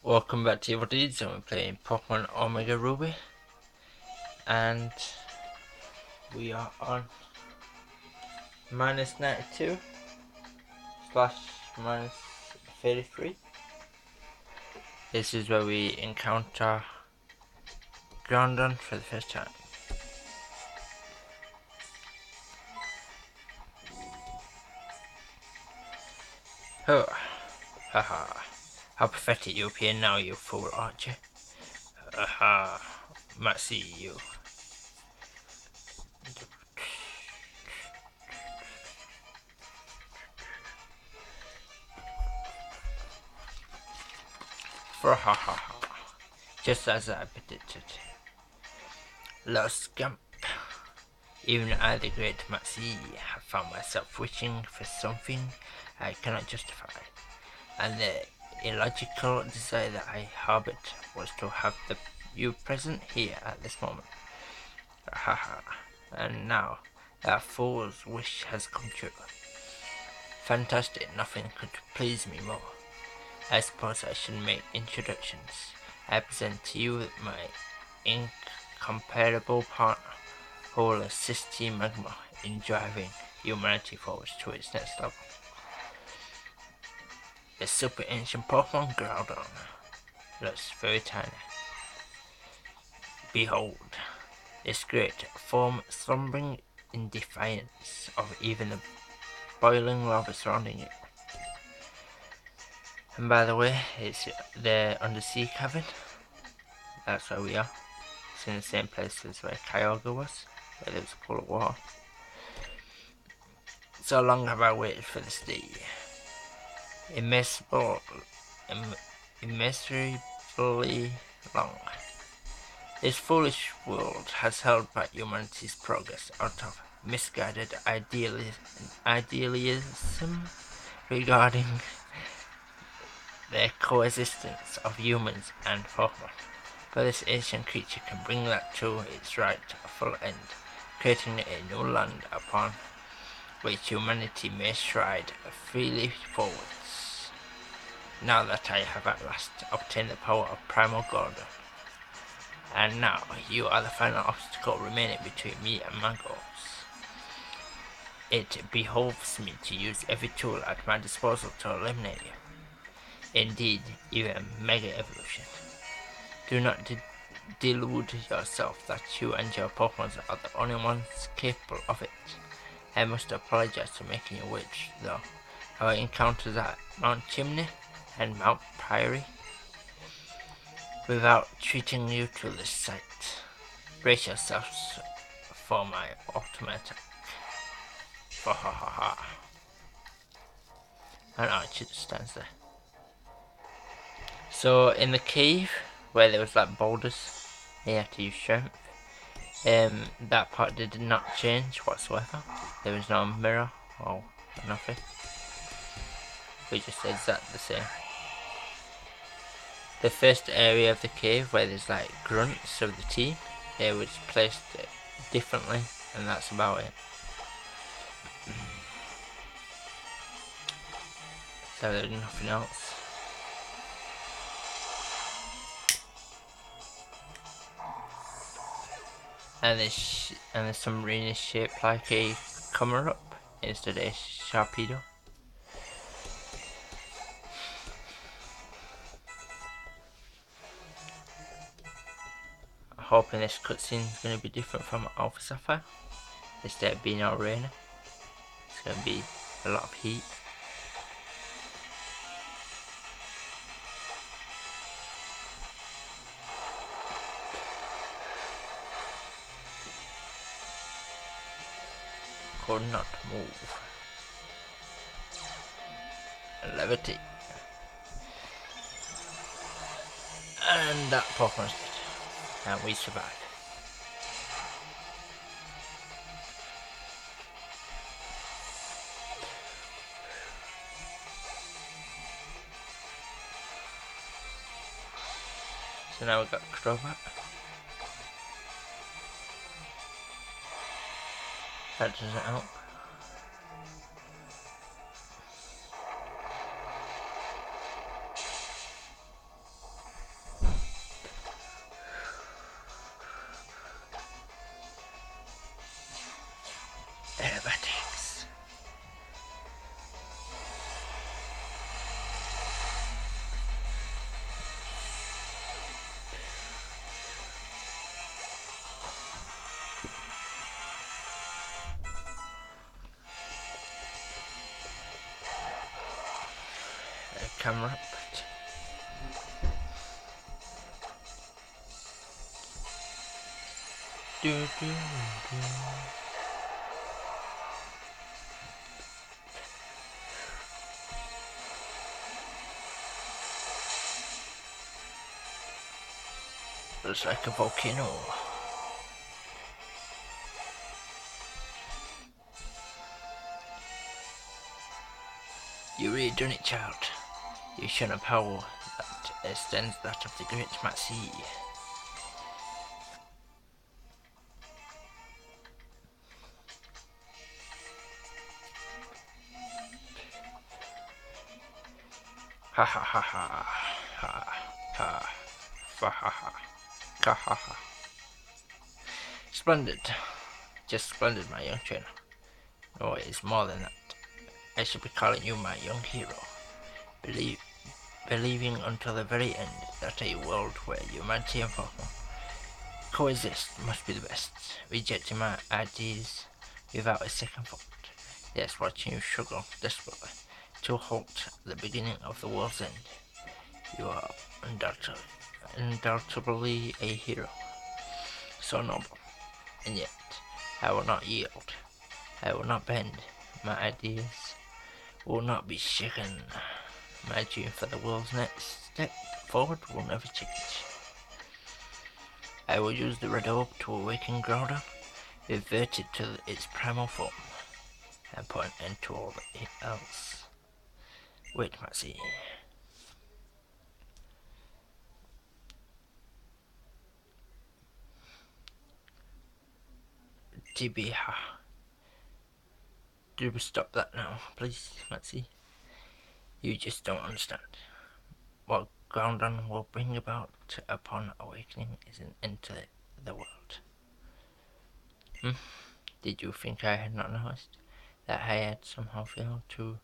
Welcome back to Evil Deedz, and we're playing Pokemon Omega Ruby, and we are on minus 92 slash minus 33. This is where we encounter Grondon for the first time. Oh, haha. How pathetic you appear now, you fool archer. Haha, Maxie, you. For ha ha ha. Just as I predicted. Lost scamp. Even I, the great Maxie, have found myself wishing for something I cannot justify, and the illogical desire that I harbored was to have you present here at this moment. Haha, and now that fool's wish has come true. Fantastic, nothing could please me more. I suppose I should make introductions. I present to you my incomparable partner, who will assist Team Magma in driving humanity forward to its next level. The super ancient Pokemon Grondon looks very tiny. Behold, this great form slumbering in defiance of even the boiling lava surrounding it. And by the way, it's the undersea cavern. That's where we are. It's in the same place as where Kyogre was, where there was a pool of water. So long have I waited for this day. Immeasurably long. This foolish world has held back humanity's progress out of misguided idealism regarding the coexistence of humans and Pokemon. But this ancient creature can bring that to its rightful end, creating a new land upon which humanity may stride freely forwards. Now that I have at last obtained the power of Primal Grondon, and now you are the final obstacle remaining between me and my goals. It behoves me to use every tool at my disposal to eliminate you. Indeed, even Mega Evolution. Do not delude yourself that you and your Pokemon are the only ones capable of it. I must apologize for making you wait, though. Our encounters at Mount Chimney and Mount Prairie without treating you to this sight. Brace yourselves for my ultimate attack. Ha ha ha ha. And Archer just stands there. So in the cave where there was like boulders, you had to use strength. That part did not change whatsoever. There was no mirror or nothing. We just exactly the same. The first area of the cave where there's like grunts of the team, they was placed differently, and that's about it. So there's nothing else. And there's some marine shaped like a comer up instead of a Sharpedo. I'm hoping this cutscene is going to be different from Alpha Sapphire. Instead of being all rainy, it's going to be a lot of heat. Could not move. Levitate. And that Pokemon's dead. And we survived. So now we've got Crobat. That doesn't help. camera, but do. Looks like a volcano. You really done it, child. You shown a power that extends that of the great Maxie. Ha ha ha ha ha ha ha ha ha ha ha. Splendid. Just splendid, my young trainer. No, it is more than that. I should be calling you my young hero. Believing until the very end that a world where humanity and Pokemon coexist must be the best. Rejecting my ideas without a second thought. Yes, watching you struggle desperately to halt the beginning of the world's end. You are undoubtedly a hero. So noble. And yet, I will not yield. I will not bend. My ideas will not be shaken. My dream for the world's next step forward will never change. I will use the red orb to awaken Grondon, revert it to its primal form, and put an end to all else. Wait, Maxie. TBH. Do stop that now, please, Maxie. You just don't understand. What Grondon will bring about upon awakening is an end to the world. Did you think I had not noticed that I had somehow failed to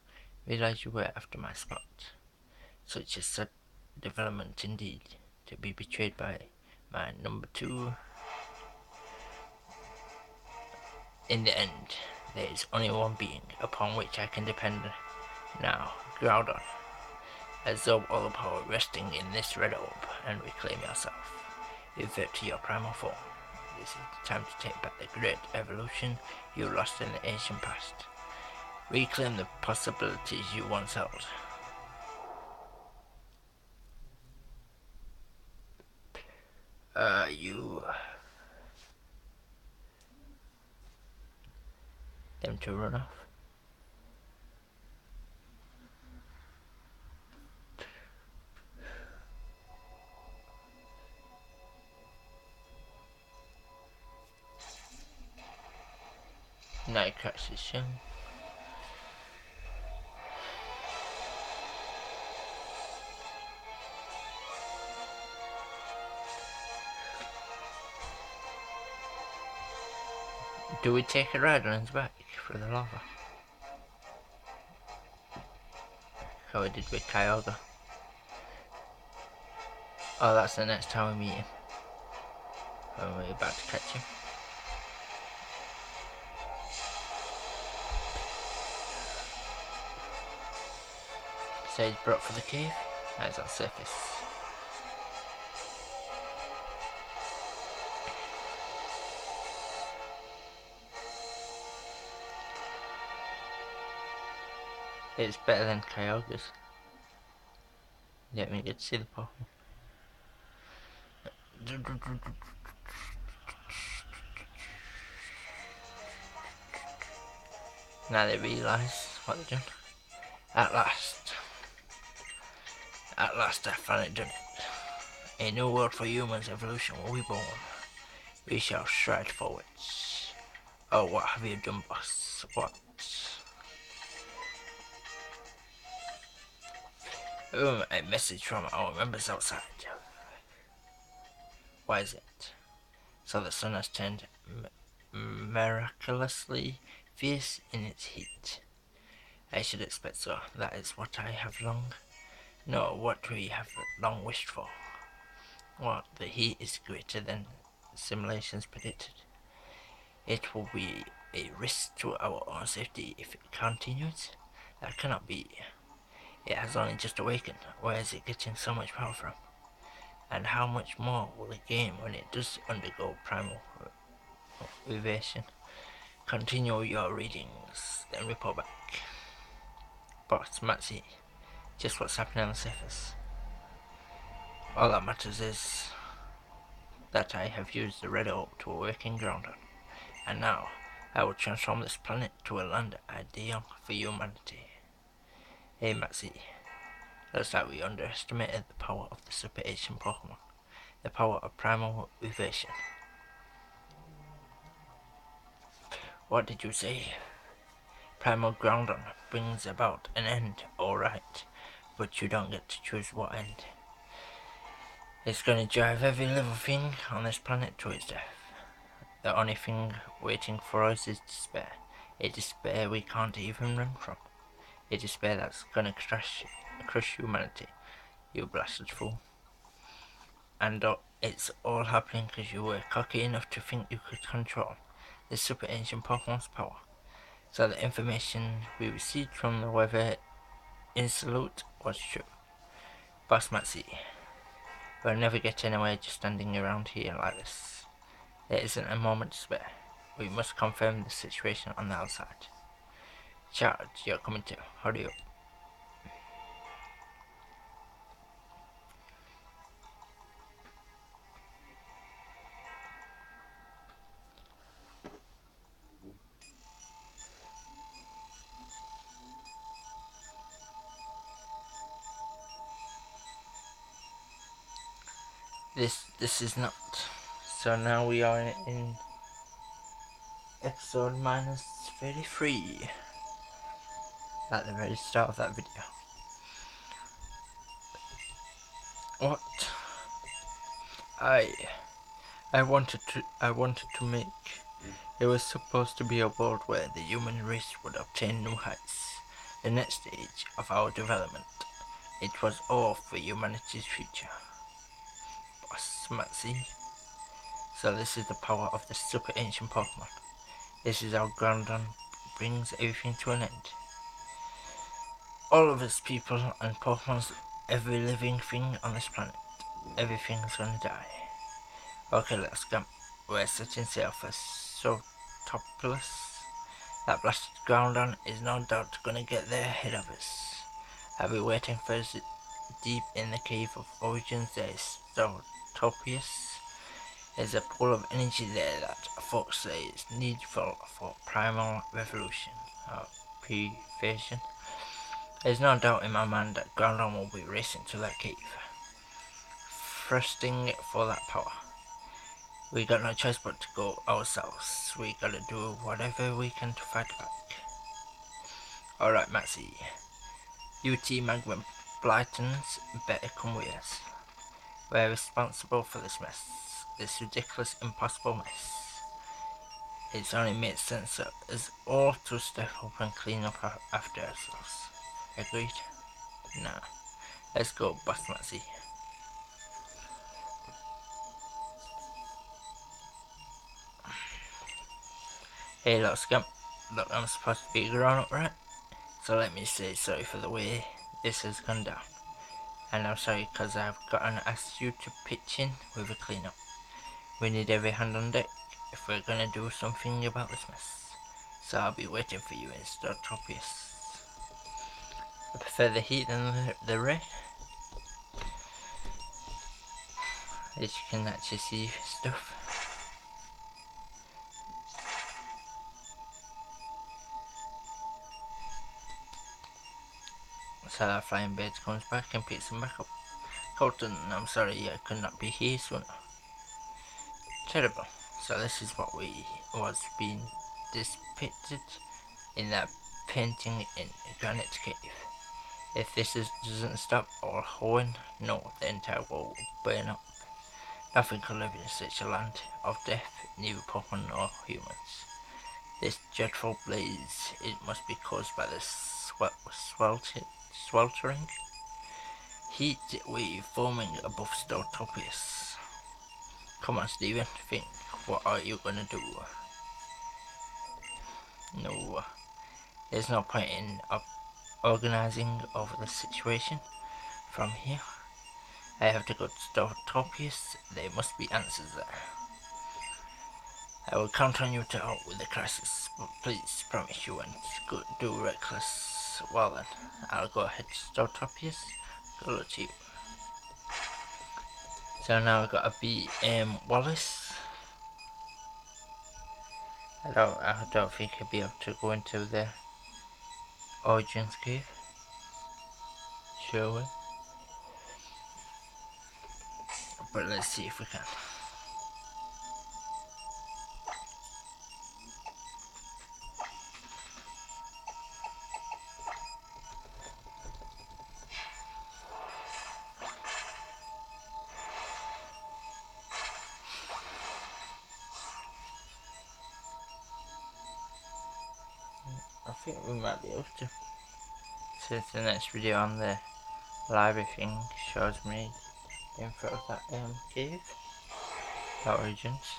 realize you were after my spot? Such a sad development indeed, to be betrayed by my number 2. In the end, there is only one being upon which I can depend now, Grondon. Absorb all the power resting in this red orb and reclaim yourself. Revert to your primal form. This is the time to take back the great evolution you lost in the ancient past. Reclaim the possibilities you once held. Them to run off. Night cracks is shown. Do we take a ride on his back through the lava? How we did with Kyogre. Oh, that's the next time we meet him. When we're about to catch him. Sage brought for the cave. Now it's on surface. It's better than Kyogre's. You don't even get to see the Pokemon. Now they realise what they've done. At last I finally done it. A new world for humans evolution will be born. We shall stride forwards. Oh, what have you done, boss? What? A message from our members outside. Why is it? So the sun has turned miraculously fierce in its heat. I should expect so. That is what I have long... No, what we have long wished for. What, the heat is greater than simulations predicted. It will be a risk to our own safety if it continues. That cannot be. It has only just awakened. Where is it getting so much power from? And how much more will it gain when it does undergo primal reversion? Continue your readings, then report back. Boss, Maxie, just what's happening on the surface. All that matters is that I have used the Wedelocke to awaken Grondon, and now I will transform this planet to a land ideal for humanity. Hey Maxie, looks like we underestimated the power of the Super Asian Pokemon, the power of primal reversion. What did you say? Primal Grondon brings about an end, alright, but you don't get to choose what end. It's gonna drive every living thing on this planet to its death. The only thing waiting for us is despair. A despair we can't even run from. A despair that's gonna crush humanity, you blasted fool. And it's all happening because you were cocky enough to think you could control the Super Ancient Pokemon's power. So the information we received from the Weather Institute was true. Boss Maxie, we'll never get anywhere just standing around here like this. There isn't a moment to spare. We must confirm the situation on the outside. Charge, you're coming too. Hurry up. This is not. So now we are in episode minus 33. At the very start of that video. What? I wanted to make. It was supposed to be a world where the human race would obtain new heights, the next stage of our development. It was all for humanity's future. Boss Maxie. So this is the power of the Super Ancient Pokemon. This is how Grondon brings everything to an end. All of us people and Pokemons, every living thing on this planet, everything's gonna die. Okay, let's go. We're setting sail for Sotopolis. That blasted Grondon is no doubt gonna get there ahead of us. I'll be waiting for us deep in the cave of origins. There is Sotopolis. There's a pool of energy there that folks say is needful for primal revolution, or pre-version. There's no doubt in my mind that Grondon will be racing to that cave, thirsting for that power. We got no choice but to go ourselves. We gotta do whatever we can to fight back. Alright, Maxie. UT Magma Blightons better come with us. We're responsible for this mess. This ridiculous, impossible mess. It's only made sense for us all to step up and clean up after ourselves. Agreed? Nah. Let's go, Boss Maxie. Hey, look, scamp. Look, I'm supposed to be a grown-up, right? So let me say sorry for the way this has gone down. And I'm sorry because I've gotten asked you to pitch in with a clean-up. We need every hand on deck if we're gonna do something about this mess. So I'll be waiting for you in Startopius. I prefer the heat than the rain. As you can actually see stuff. So that flying bird comes back and picks him back up. Colton, I'm sorry I could not be here sooner. Terrible. So this is what was being depicted in that painting in Granite Cave. If this doesn't stop or Owen, no, the entire world will burn up. Nothing can live in such a land of death, neither Pokemon nor humans. This dreadful blaze, it must be caused by the sweltering heat wave forming above Startopius. Come on, Steven, think, what are you gonna do? No, there's no point in organizing over the situation. From here, I have to go to Stotopius. There must be answers there. I will count on you to help with the crisis, but please promise you won't do reckless. Well then, I'll go ahead to Stotopius. Good luck to you. So now I've got a B.M. Wallace. I don't think I'll be able to go into the Origins cave. Shall we? But let's see if we can. I think we might be able to. Since the next video on the library thing shows me info of that cave, the Origins.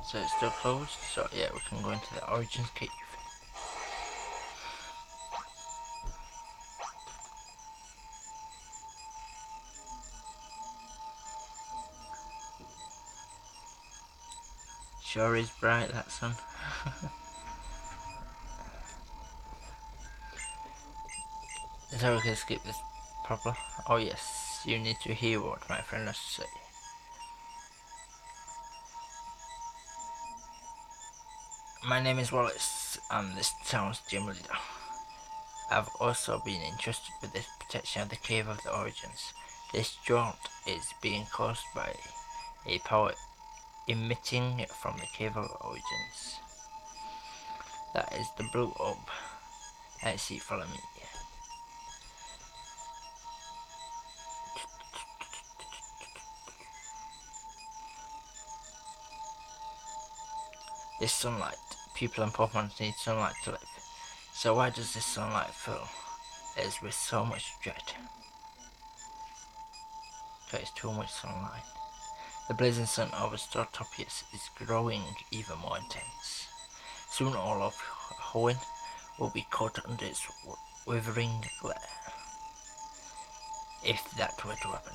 So it's still closed, so yeah, we can go into the Origins cave. Sure is bright, that sun. So we can skip this problem. Oh yes, you need to hear what my friend has to say. My name is Wallace. I'm this town's gym leader. I've also been entrusted with the protection of the Cave of the Origins. This jaunt is being caused by a power emitting from the Cave of Origins. That is the blue orb. I see, follow me. This sunlight. People and Pokemon need sunlight to live. So why does this sunlight fill us with so much dread? Because it's too much sunlight. The blazing sun over Stotopius is growing even more intense. Soon all of Hoenn will be caught under its withering glare. If that were to happen.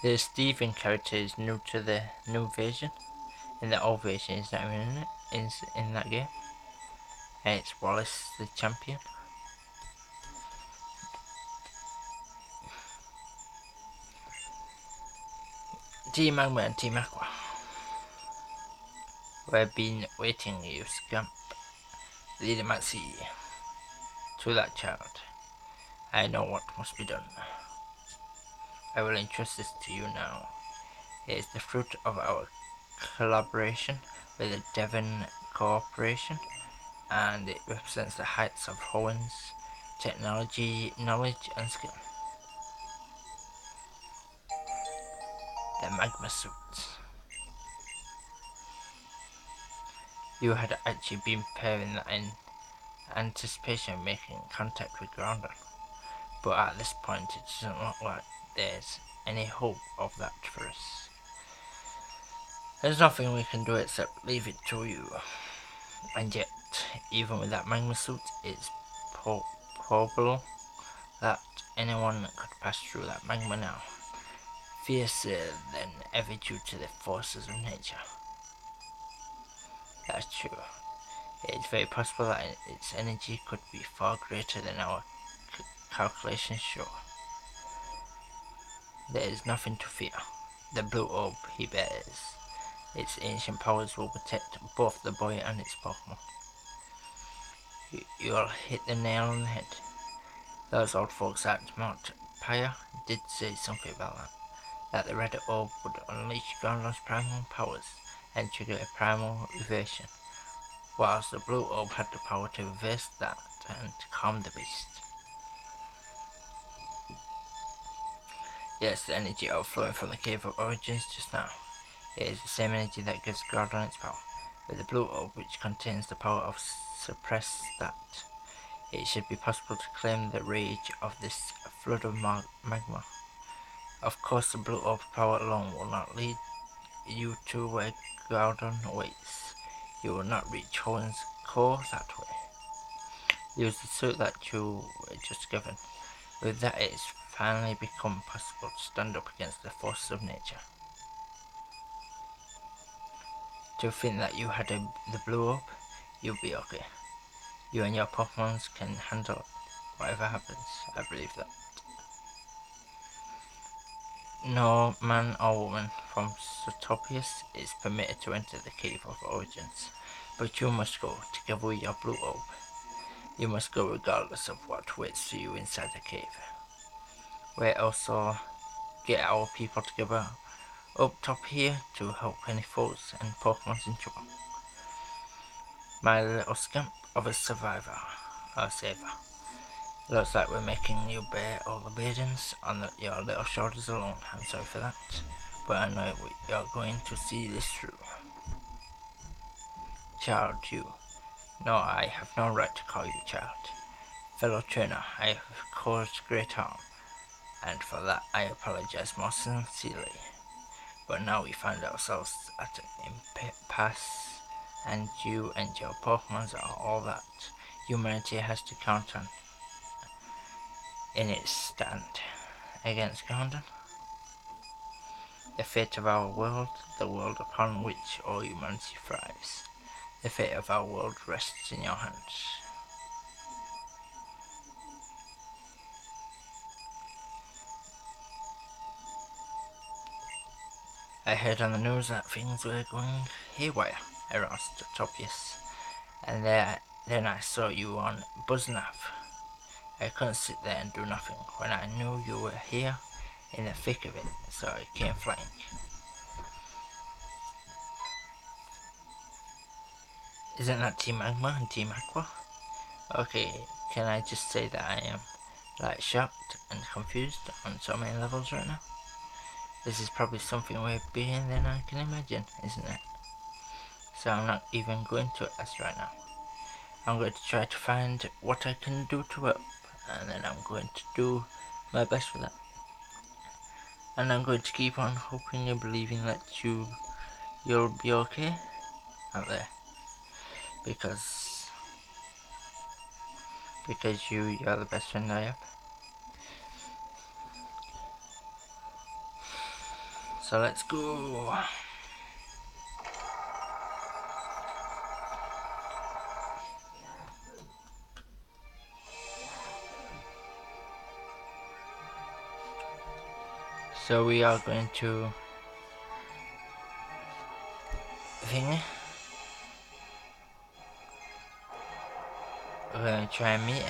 The Steven character is new to the new version. In the old version, he's not even in it. Is in that game. And it's Wallace the champion. Team Magma and Team Aqua. We've been waiting, you scamp. Leader Maxie. To that child. I know what must be done. I will entrust this to you now. It is the fruit of our collaboration with the Devon Corporation, and it represents the heights of Hoenn's technology, knowledge and skill. The Magma Suits. You had actually been preparing that in anticipation of making contact with Grondon, but at this point it doesn't look like there's any hope of that for us. There's nothing we can do except leave it to you. And yet, even with that magma suit, it's probable that anyone could pass through that magma now, fiercer than ever due to the forces of nature. That's true. It's very possible that its energy could be far greater than our calculations show. There is nothing to fear. The blue orb he bears. Its ancient powers will protect both the boy and its Pokemon. You'll hit the nail on the head. Those old folks at Mount Pyre did say something about that the red orb would unleash Grondon's primal powers and trigger a primal reversion, whilst the blue orb had the power to reverse that and calm the beast. Yes, the energy outflowing from the Cave of Origins just now. It is the same energy that gives Grondon its power, with the blue orb which contains the power of suppress that. It should be possible to claim the rage of this flood of magma. Of course, the blue orb power alone will not lead you to where Grondon awaits. You will not reach Hoen's core that way. Use the suit that you were just given. With that, it has finally become possible to stand up against the forces of nature. To think that you had the blue orb, you'll be okay. You and your Pokemons can handle whatever happens. I believe that. No man or woman from Sotopius is permitted to enter the Cave of Origins, but you must go together with your blue orb. You must go regardless of what waits for you inside the cave. We also get our people together up top here to help any foes and Pokemons in trouble. My little scamp of a survivor, or saver. Looks like we're making you bear all the burdens on your little shoulders alone. I'm sorry for that, but I know you're going to see this through. Child, you. No, I have no right to call you child. Fellow trainer, I have caused great harm, and for that I apologize most sincerely. But now we find ourselves at an impasse, and you and your Pokemons are all that humanity has to count on in its stand against Grondon. The fate of our world, the world upon which all humanity thrives. The fate of our world rests in your hands. I heard on the news that things were going haywire around Topius, and then I saw you on Buznav. I couldn't sit there and do nothing when I knew you were here in the thick of it, so I came flying. Isn't that Team Magma and Team Aqua? Okay, can I just say that I am like shocked and confused on so many levels right now? This is probably something way bigger than I can imagine, isn't it? So I'm not even going to ask right now. I'm going to try to find what I can do to help, and then I'm going to do my best for that. And I'm going to keep on hoping and believing that you'll be okay out there, because you're the best friend I have. So let's go. So we are going to thingy. We're going to try and meet it.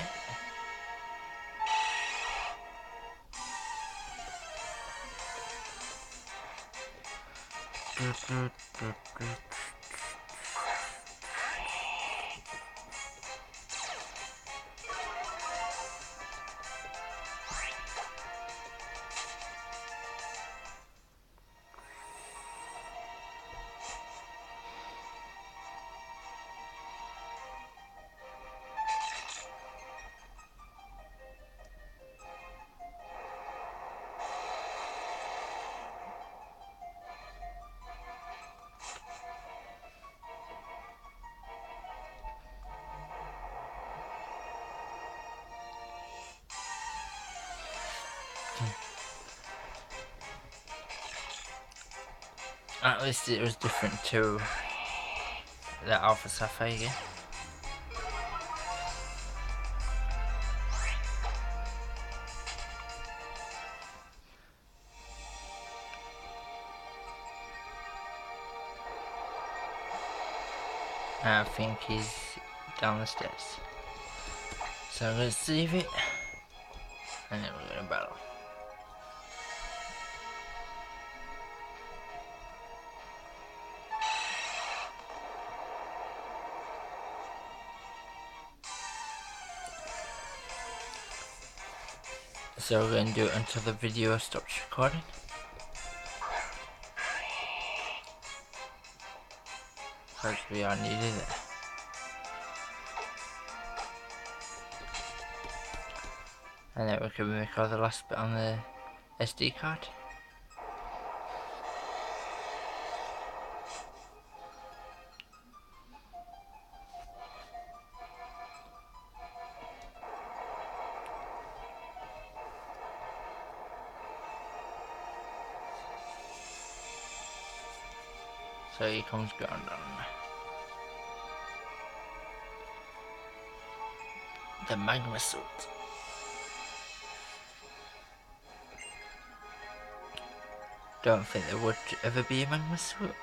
At least it was different to the Alpha Sapphire game. I think he's down the stairs. So I'm going to save it, and then we're going to battle. So we're going to do it until the video stops recording. Because we are needed it. And then we can record the last bit on the SD card. So here comes Grondon. The magma suit. Don't think there would ever be a magma suit.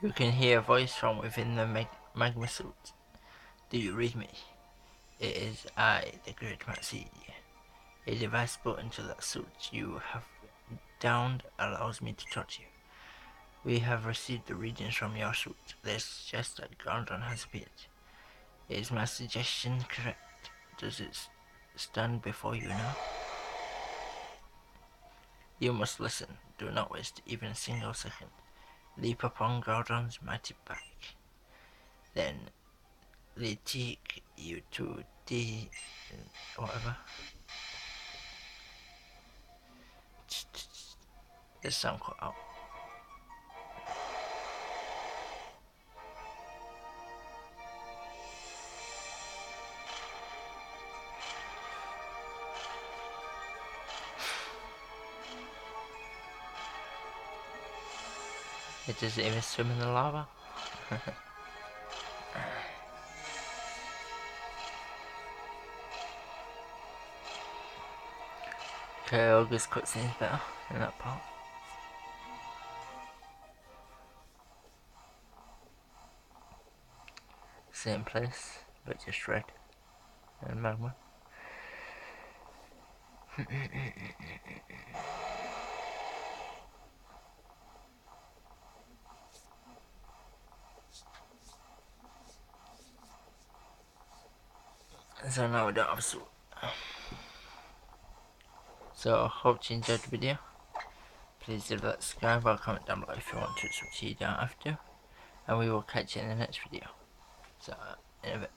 You can hear a voice from within the magma suit. Do you read me? It is I, the great Maxie. A device built into that suit you have downed allows me to touch you. We have received the readings from your suit. They suggest that Grondon has appeared. Is my suggestion correct? Does it stand before you now? You must listen. Do not waste even a single second. Leap upon Grondon's mighty back. Then they take you to the... whatever. There's some cut out. It doesn't even swim in the lava. Okay, August cutscene's better in that part. Same place, but just red and magma. So now we don't have suit. So I hope you enjoyed the video. Please leave that subscribe or comment down below if you want to, which you don't have to. And we will catch you in the next video. So, in a bit.